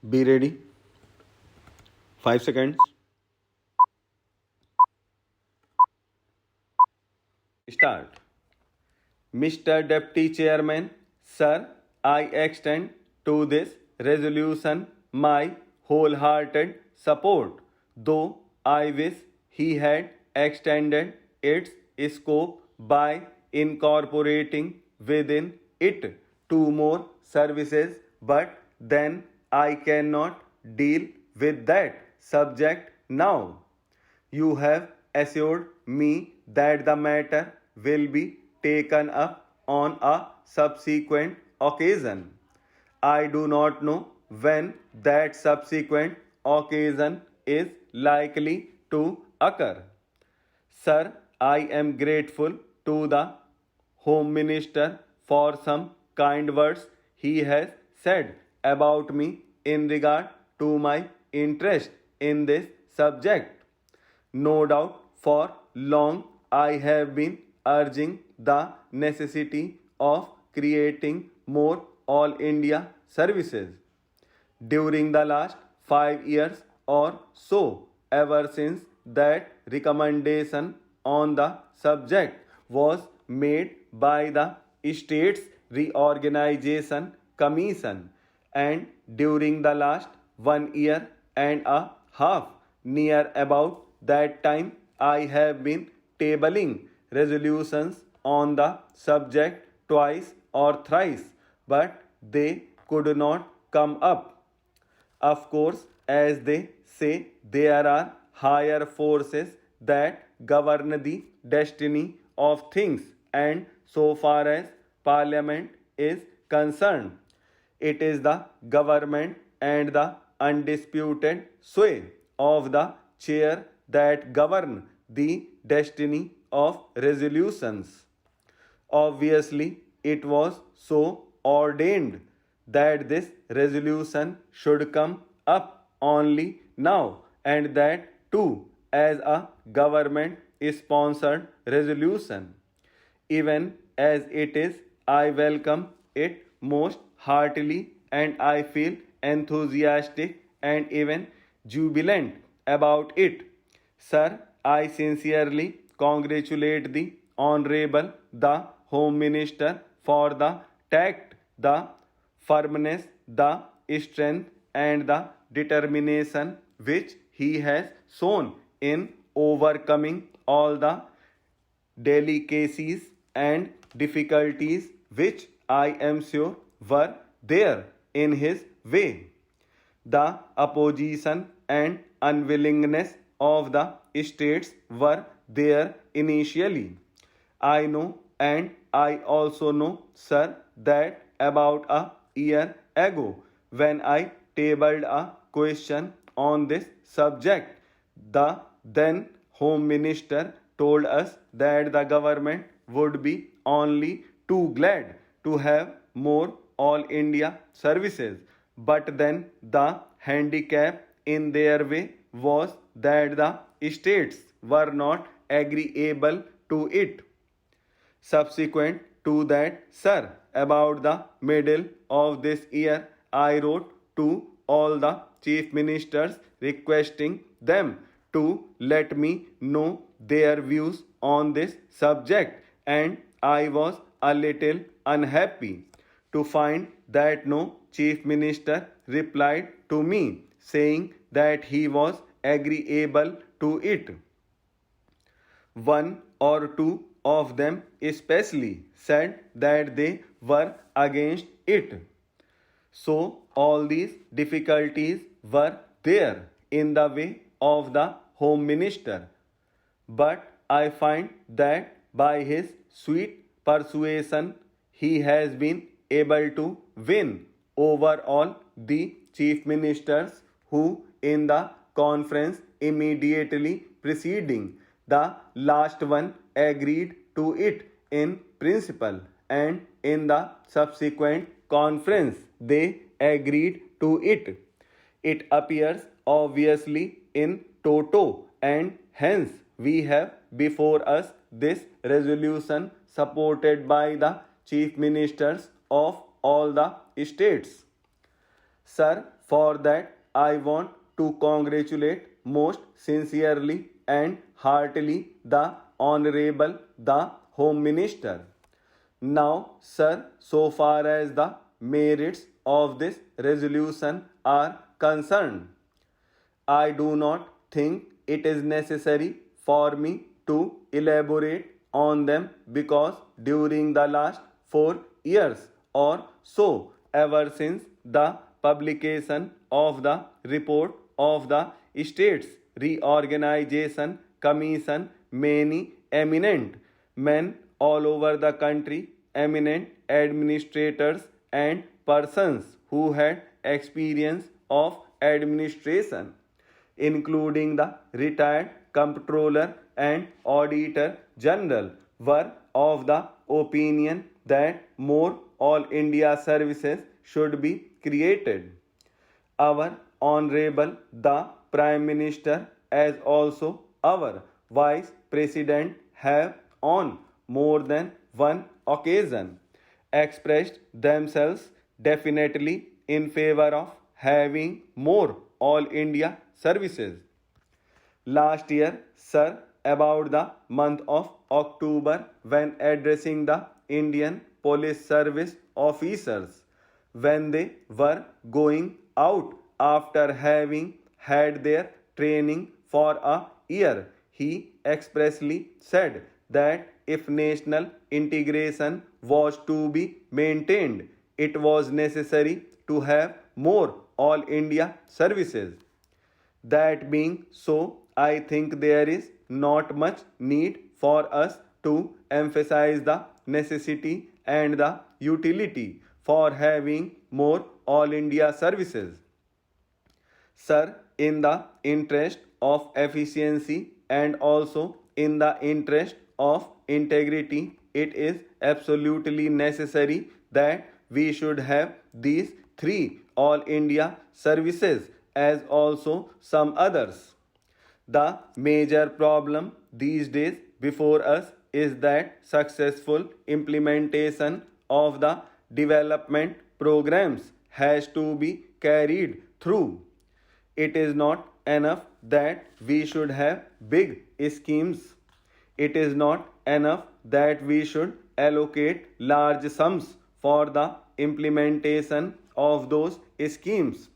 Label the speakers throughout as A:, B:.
A: Be ready. 5 seconds. Start. Mr. Deputy Chairman, Sir, I extend to this resolution my wholehearted support, though I wish he had extended its scope by incorporating within it two more services, but then I cannot deal with that subject now. You have assured me that the matter will be taken up on a subsequent occasion. I do not know when that subsequent occasion is likely to occur. Sir, I am grateful to the Home Minister for some kind words he has said about me in regard to my interest in this subject. No doubt for long I have been urging the necessity of creating more all India services. During the last 5 years or so, ever since that recommendation on the subject was made by the States Reorganization Commission, and during the last 1 year and a half, near about that time, I have been tabling resolutions on the subject twice or thrice, but they could not come up. Of course, as they say, there are higher forces that govern the destiny of things, and so far as Parliament is concerned, it is the government and the undisputed sway of the chair that govern the destiny of resolutions. Obviously, it was so ordained that this resolution should come up only now, and that too as a government sponsored resolution. Even as it is, I welcome it most heartily, and I feel enthusiastic and even jubilant about it. Sir, I sincerely congratulate the Honorable the Home Minister for the tact, the firmness, the strength, and the determination which he has shown in overcoming all the delicacies and difficulties which I am sure were there in his way. The opposition and unwillingness of the states were there initially. I know, and I also know, sir, that about a year ago, when I tabled a question on this subject, the then Home Minister told us that the government would be only too glad to have more all India services, but then the handicap in their way was that the states were not agreeable to it. Subsequent to that, sir, about the middle of this year, I wrote to all the chief ministers requesting them to let me know their views on this subject, and I was a little unhappy to find that no chief minister replied to me saying that he was agreeable to it. One or two of them especially said that they were against it. So all these difficulties were there in the way of the Home Minister. But I find that by his sweet persuasion he has been able to win over all the chief ministers who in the conference immediately preceding the last one agreed to it in principle, and in the subsequent conference they agreed to it. It appears obviously in toto, and hence we have before us this resolution supported by the chief ministers of all the states. Sir, for that I want to congratulate most sincerely and heartily the Honorable the Home Minister. Now, sir, so far as the merits of this resolution are concerned, I do not think it is necessary for me to elaborate on them because during the last 4 years or so, ever since the publication of the report of the States Reorganization Commission, many eminent men all over the country, eminent administrators and persons who had experience of administration, including the retired comptroller and auditor general, were of the opinion that more all India services should be created. Our Honorable the Prime Minister, as also our Vice President, have on more than one occasion expressed themselves definitely in favor of having more all India services. Last year, sir, about the month of October, when addressing the Indian Police Service officers, when they were going out after having had their training for a year, he expressly said that if national integration was to be maintained, it was necessary to have more all India services. That being so, I think there is not much need for us to emphasize the necessity and the utility for having more all India services. Sir, in the interest of efficiency and also in the interest of integrity, it is absolutely necessary that we should have these three all India services as also some others. The major problem these days before us is that successful implementation of the development programs has to be carried through. It is not enough that we should have big schemes. It is not enough that we should allocate large sums for the implementation of those schemes.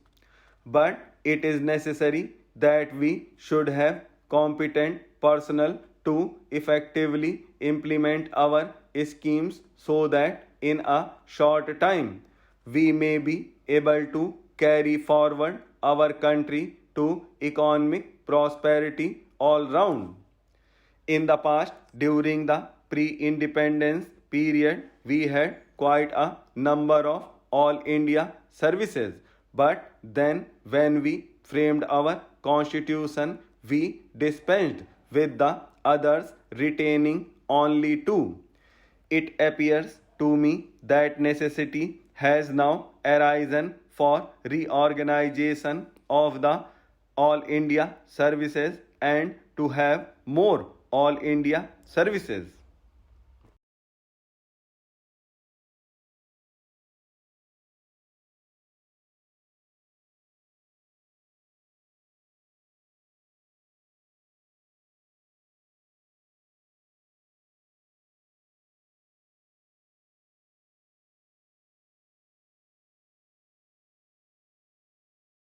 A: But it is necessary that we should have competent personnel to effectively implement our schemes so that in a short time we may be able to carry forward our country to economic prosperity all round. In the past, during the pre-independence period, we had quite a number of all India services. But then when we framed our constitution, we dispensed with the others, retaining only two. It appears to me that necessity has now arisen for reorganization of the all India services and to have more all India services.